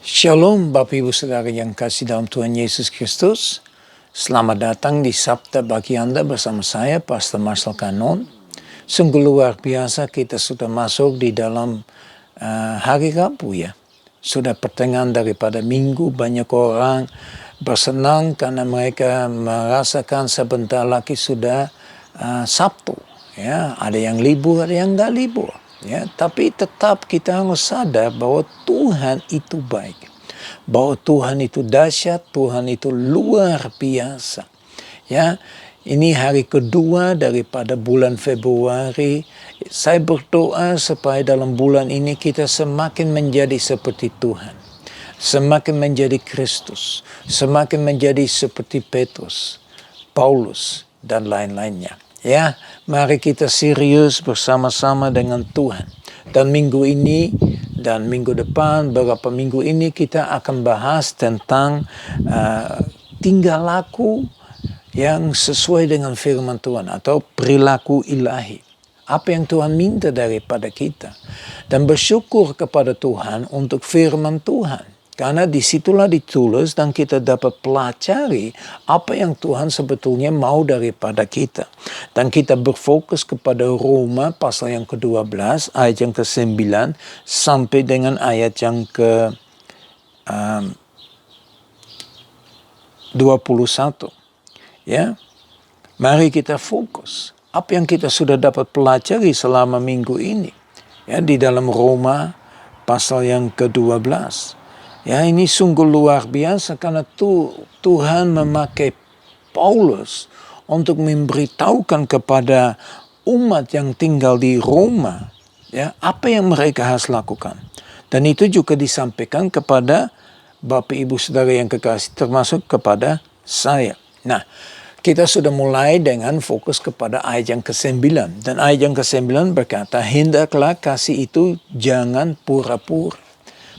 Shalom Bapak Ibu Saudara yang kasih dalam Tuhan Yesus Kristus. Selamat datang di Sabda bagi Anda bersama saya, Pastor Marcel Kanon. Sungguh luar biasa kita sudah masuk di dalam hari Rabu ya. Sudah pertengahan daripada minggu, banyak orang bersenang karena mereka merasakan sebentar lagi sudah Sabtu. Ya, ada yang libur, ada yang nggak libur. Ya, tapi tetap kita harus sadar bahwa Tuhan itu baik. Bahwa Tuhan itu dahsyat, Tuhan itu luar biasa. Ya, ini hari kedua daripada bulan Februari. Saya berdoa supaya dalam bulan ini kita semakin menjadi seperti Tuhan. Semakin menjadi Kristus. Semakin menjadi seperti Petrus, Paulus, dan lain-lainnya. Ya, mari kita serius bersama-sama dengan Tuhan. Dan minggu ini dan minggu depan, beberapa minggu ini kita akan bahas tentang tingkah laku yang sesuai dengan firman Tuhan atau perilaku ilahi. Apa yang Tuhan minta daripada kita. Dan bersyukur kepada Tuhan untuk firman Tuhan. Karena disitulah ditulis dan kita dapat pelajari apa yang Tuhan sebetulnya mau daripada kita. Dan kita berfokus kepada Roma pasal yang ke-12, ayat yang ke-9, sampai dengan ayat yang ke-21. Ya, mari kita fokus. Apa yang kita sudah dapat pelajari selama minggu ini. Ya, di dalam Roma pasal yang ke-12. Ya, ini sungguh luar biasa karena Tuhan memakai Paulus untuk memberitahukan kepada umat yang tinggal di Roma, ya, apa yang mereka harus lakukan. Dan itu juga disampaikan kepada Bapak Ibu Saudara yang kekasih, termasuk kepada saya. Nah, kita sudah mulai dengan fokus kepada ayat yang ke-9. Dan ayat yang ke-9 berkata, hendaklah kasih itu jangan pura-pura.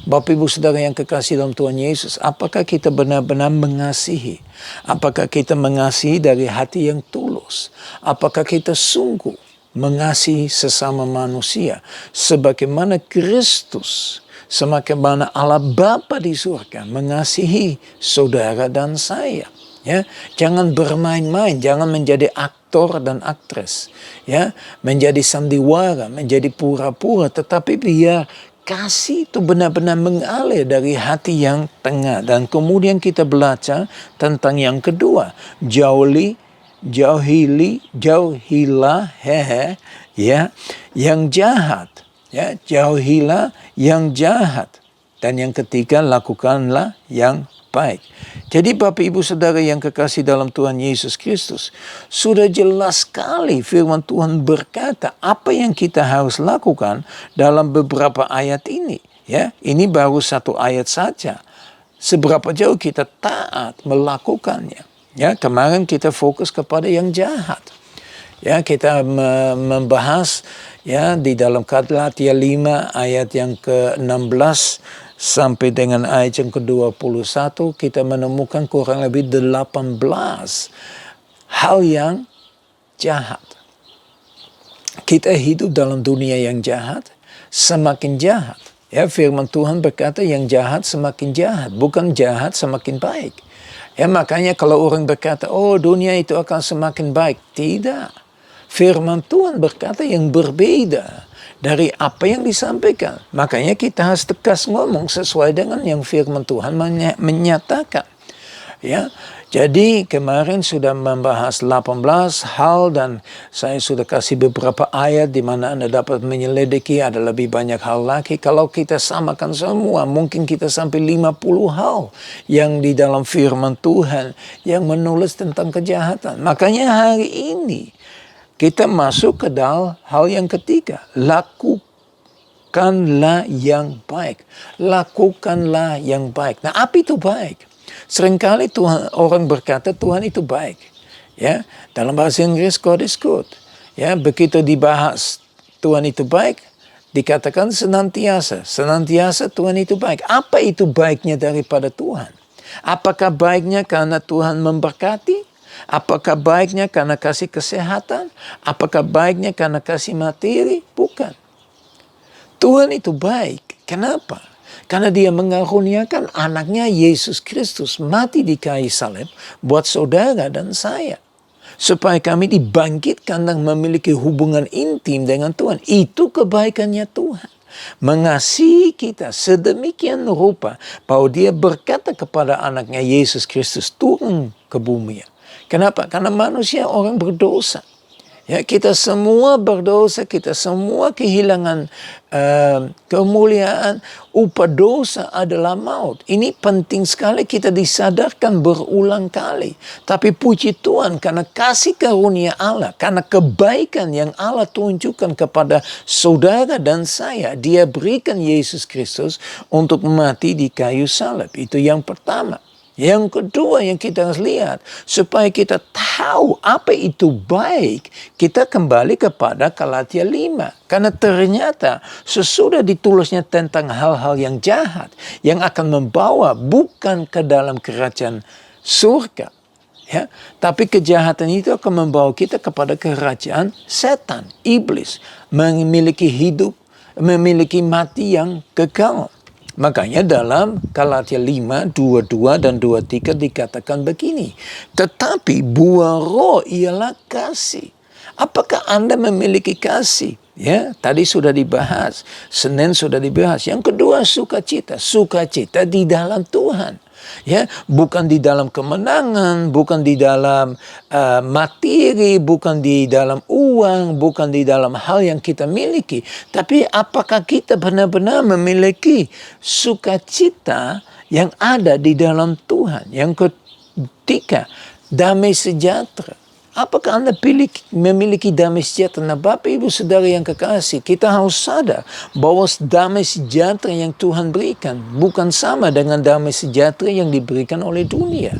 Bapak Ibu Saudara yang kekasih dalam Tuhan Yesus, apakah kita benar-benar mengasihi? Apakah kita mengasihi dari hati yang tulus? Apakah kita sungguh mengasihi sesama manusia? Sebagaimana Kristus, sebagaimana Allah Bapa di surga mengasihi saudara dan saya. Ya, jangan bermain-main, jangan menjadi aktor dan aktris. Ya, menjadi sandiwara, menjadi pura-pura, tetapi biar kasih itu benar-benar mengalir dari hati yang tengah. Dan kemudian kita belajar tentang yang kedua. Jauhilah ya, yang jahat. Ya, jauhilah yang jahat. Dan yang ketiga, lakukanlah yang baik. Jadi Bapak Ibu Saudara yang kekasih dalam Tuhan Yesus Kristus, sudah jelas sekali firman Tuhan berkata apa yang kita harus lakukan dalam beberapa ayat ini. Ya, ini baru satu ayat saja. Seberapa jauh kita taat melakukannya. Ya, kemarin kita fokus kepada yang jahat. Ya, kita membahas ya di dalam Galatia 5 ayat yang ke-16 sampai dengan ayat yang ke-21 kita menemukan kurang lebih 18 hal yang jahat. Kita hidup dalam dunia yang jahat, semakin jahat. Ya, firman Tuhan berkata yang jahat semakin jahat, bukan jahat semakin baik. Ya, makanya kalau orang berkata, oh dunia itu akan semakin baik. Tidak. Firman Tuhan berkata yang berbeda dari apa yang disampaikan. Makanya kita harus tegas ngomong sesuai dengan yang firman Tuhan menyatakan. Ya, jadi kemarin sudah membahas 18 hal dan saya sudah kasih beberapa ayat di mana Anda dapat menyelidiki, ada lebih banyak hal lagi. Kalau kita samakan semua, mungkin kita sampai 50 hal yang di dalam firman Tuhan yang menulis tentang kejahatan. Makanya hari ini kita masuk ke dalam hal yang ketiga. Lakukanlah yang baik. Lakukanlah yang baik. Nah, apa itu baik? Seringkali orang berkata Tuhan itu baik. Ya, dalam bahasa Inggris God is good. Ya, begitu dibahas Tuhan itu baik, dikatakan senantiasa. Senantiasa Tuhan itu baik. Apa itu baiknya daripada Tuhan? Apakah baiknya karena Tuhan memberkati? Apakah baiknya karena kasih kesehatan? Apakah baiknya karena kasih materi? Bukan. Tuhan itu baik. Kenapa? Karena dia mengaruniakan anaknya Yesus Kristus mati di kayu salib buat saudara dan saya. Supaya kami dibangkitkan dan memiliki hubungan intim dengan Tuhan. Itu kebaikannya Tuhan. Mengasihi kita sedemikian rupa bahwa dia berkata kepada anaknya Yesus Kristus turun ke bumi. Kenapa? Karena manusia orang berdosa. Ya, kita semua berdosa, kita semua kehilangan kemuliaan. Upah dosa adalah maut. Ini penting sekali kita disadarkan berulang kali. Tapi puji Tuhan karena kasih karunia Allah, karena kebaikan yang Allah tunjukkan kepada saudara dan saya, dia berikan Yesus Kristus untuk mati di kayu salib. Itu yang pertama. Yang kedua yang kita harus lihat, supaya kita tahu apa itu baik, kita kembali kepada Galatia 5. Karena ternyata sesudah ditulisnya tentang hal-hal yang jahat, yang akan membawa bukan ke dalam kerajaan surga, ya, tapi kejahatan itu akan membawa kita kepada kerajaan setan, iblis, memiliki hidup, memiliki mati yang kekal. Makanya dalam Galatia 5, 22 dan 23 dikatakan begini. Tetapi buah roh ialah kasih. Apakah Anda memiliki kasih? Ya, tadi sudah dibahas. Senin sudah dibahas. Yang kedua sukacita. Sukacita di dalam Tuhan. Ya, bukan di dalam kemenangan, bukan di dalam materi, bukan di dalam uang, bukan di dalam hal yang kita miliki. Tapi apakah kita benar-benar memiliki sukacita yang ada di dalam Tuhan? Yang ketiga, damai sejahtera. Apakah Anda memiliki damai sejahtera? Nah, Bapak Ibu Saudara yang kekasih, kita harus sadar bahwa damai sejahtera yang Tuhan berikan bukan sama dengan damai sejahtera yang diberikan oleh dunia.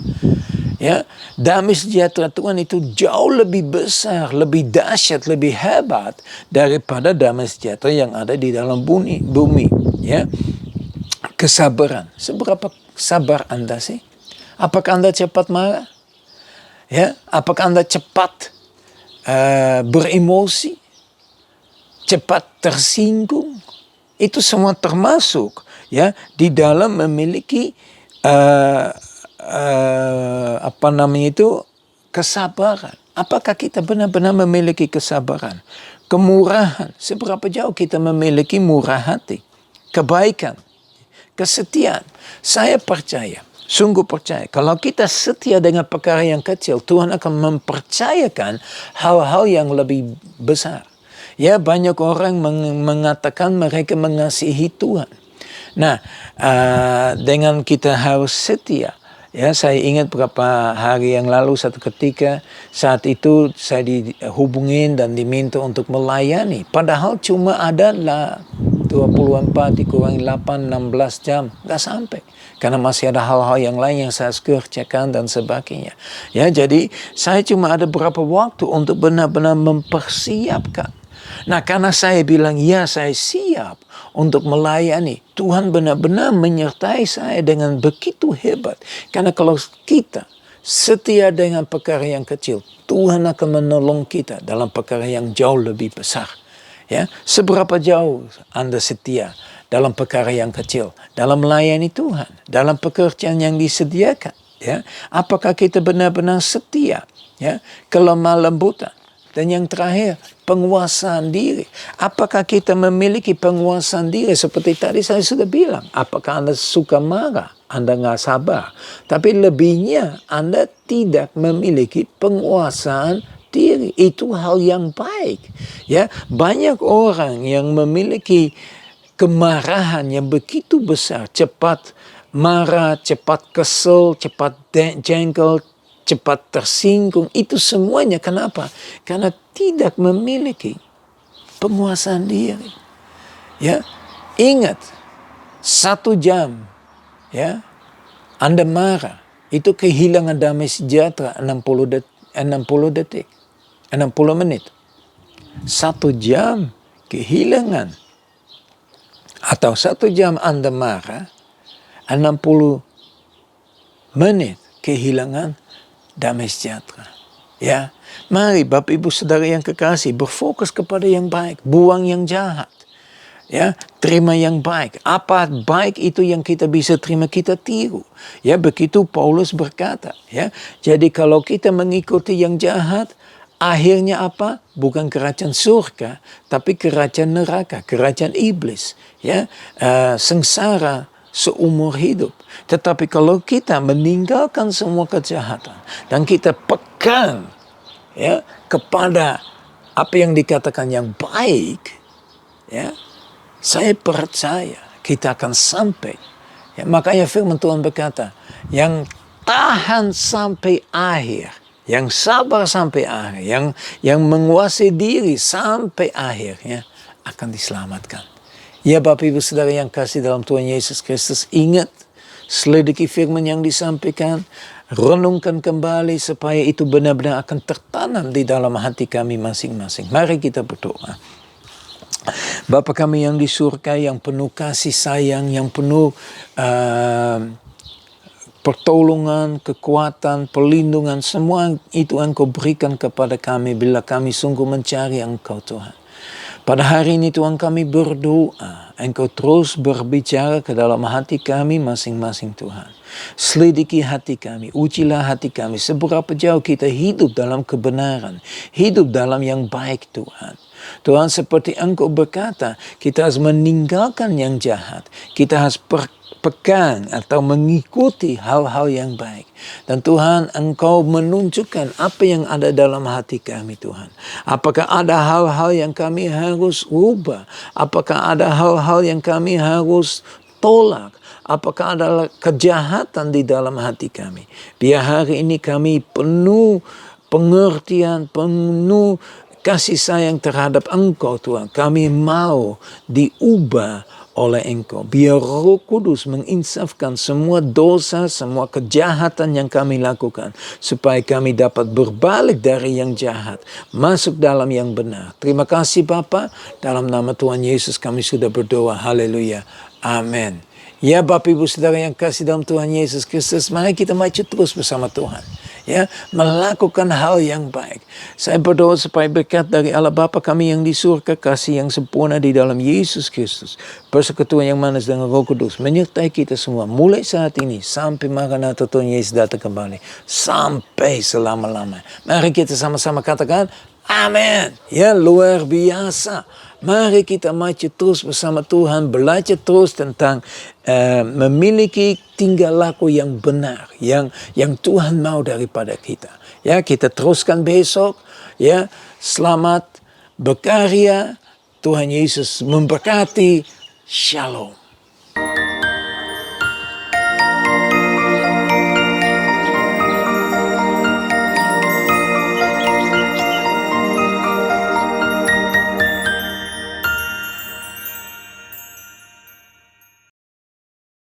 Ya, damai sejahtera Tuhan itu jauh lebih besar, lebih dahsyat, lebih hebat daripada damai sejahtera yang ada di dalam bumi. Ya, kesabaran. Seberapa sabar Anda sih? Apakah Anda cepat marah? Ya, apakah Anda cepat beremosi, cepat tersinggung? Itu semua termasuk ya di dalam memiliki kesabaran. Apakah kita benar-benar memiliki kesabaran, kemurahan? Seberapa jauh kita memiliki murah hati, kebaikan, kesetiaan? Saya percaya. Sungguh percaya, kalau kita setia dengan perkara yang kecil, Tuhan akan mempercayakan hal-hal yang lebih besar. Ya, banyak orang mengatakan mereka mengasihi Tuhan. Nah, dengan kita harus setia. Ya, saya ingat beberapa hari yang lalu satu ketika saat itu saya dihubungin dan diminta untuk melayani. Padahal cuma ada 24 dikurangi 8, 16 jam. Nggak sampai. Karena masih ada hal-hal yang lain yang saya harus kerjakan dan sebagainya. Ya, jadi saya cuma ada beberapa waktu untuk benar-benar mempersiapkan. Nah, karena saya bilang ya saya siap untuk melayani, Tuhan benar-benar menyertai saya dengan begitu hebat. Karena kalau kita setia dengan perkara yang kecil, Tuhan akan menolong kita dalam perkara yang jauh lebih besar. Ya, seberapa jauh Anda setia dalam perkara yang kecil, dalam melayani Tuhan, dalam pekerjaan yang disediakan, ya. Apakah kita benar-benar setia, ya, kelemah lembutan? Dan yang terakhir, penguasaan diri. Apakah kita memiliki penguasaan diri? Seperti tadi saya sudah bilang, apakah Anda suka marah? Anda nggak sabar. Tapi lebihnya Anda tidak memiliki penguasaan diri. Itu hal yang baik. Ya, banyak orang yang memiliki kemarahan yang begitu besar, cepat marah, cepat kesel, cepat jengkel, cepat tersinggung. Itu semuanya kenapa? Karena tidak memiliki penguasaan diri. Ya, ingat 1 jam, ya, Anda marah, itu kehilangan damai sejahtera 60 detik, 60 menit. 1 jam kehilangan. Atau 1 jam Anda marah, 60 menit kehilangan damai sejahtera. Ya, mari Bapak Ibu Saudara yang kekasih berfokus kepada yang baik, buang yang jahat. Ya, terima yang baik. Apa baik itu yang kita bisa terima, kita tiru. Ya, begitu Paulus berkata. Ya, jadi kalau kita mengikuti yang jahat, akhirnya apa? Bukan kerajaan surga, tapi kerajaan neraka, kerajaan iblis. Ya, sengsara seumur hidup. Tetapi kalau kita meninggalkan semua kejahatan dan kita pegang ya kepada apa yang dikatakan yang baik, ya, saya percaya kita akan sampai. Ya, makanya firman Tuhan berkata, yang tahan sampai akhir, yang sabar sampai akhir, yang menguasai diri sampai akhirnya akan diselamatkan. Ya Bapak Ibu Saudara yang kasih dalam Tuhan Yesus Kristus, ingat, selidiki firman yang disampaikan, renungkan kembali supaya itu benar-benar akan tertanam di dalam hati kami masing-masing. Mari kita berdoa. Bapa kami yang di surga, yang penuh kasih sayang, yang penuh pertolongan, kekuatan, perlindungan, semua itu Engkau berikan kepada kami bila kami sungguh mencari Engkau Tuhan. Pada hari ini Tuhan kami berdoa, Engkau terus berbicara ke dalam hati kami masing-masing Tuhan. Selidiki hati kami, ujilah hati kami, seberapa jauh kita hidup dalam kebenaran, hidup dalam yang baik Tuhan. Tuhan, seperti Engkau berkata, kita harus meninggalkan yang jahat. Kita harus pegang atau mengikuti hal-hal yang baik. Dan Tuhan, Engkau menunjukkan apa yang ada dalam hati kami Tuhan. Apakah ada hal-hal yang kami harus ubah? Apakah ada hal-hal yang kami harus tolak? Apakah ada kejahatan di dalam hati kami? Biar hari ini kami penuh pengertian, penuh kasih sayang terhadap Engkau Tuhan. Kami mau diubah oleh Engkau. Biar Roh Kudus menginsafkan semua dosa, semua kejahatan yang kami lakukan. Supaya kami dapat berbalik dari yang jahat. Masuk dalam yang benar. Terima kasih Bapa. Dalam nama Tuhan Yesus kami sudah berdoa. Haleluya. Amin. Ya Bapak Ibu Saudara yang kasih dalam Tuhan Yesus Kristus, mari kita maju terus bersama Tuhan. Ya, melakukan hal yang baik. Saya berdoa supaya berkat dari Allah Bapa kami yang di surga, kasih yang sempurna di dalam Yesus Kristus, persekutuan yang manis dengan Roh Kudus menyertai kita semua mulai saat ini sampai Maranatha Tuhan Yesus datang kembali, sampai selama-lamanya. Mari kita sama-sama katakan amin. Ya, luar biasa. Mari kita maju terus bersama Tuhan, belajar terus tentang memiliki tingkah laku yang benar, yang Tuhan mau daripada kita. Ya, kita teruskan besok. Ya, selamat berkarya. Tuhan Yesus memberkati. Shalom.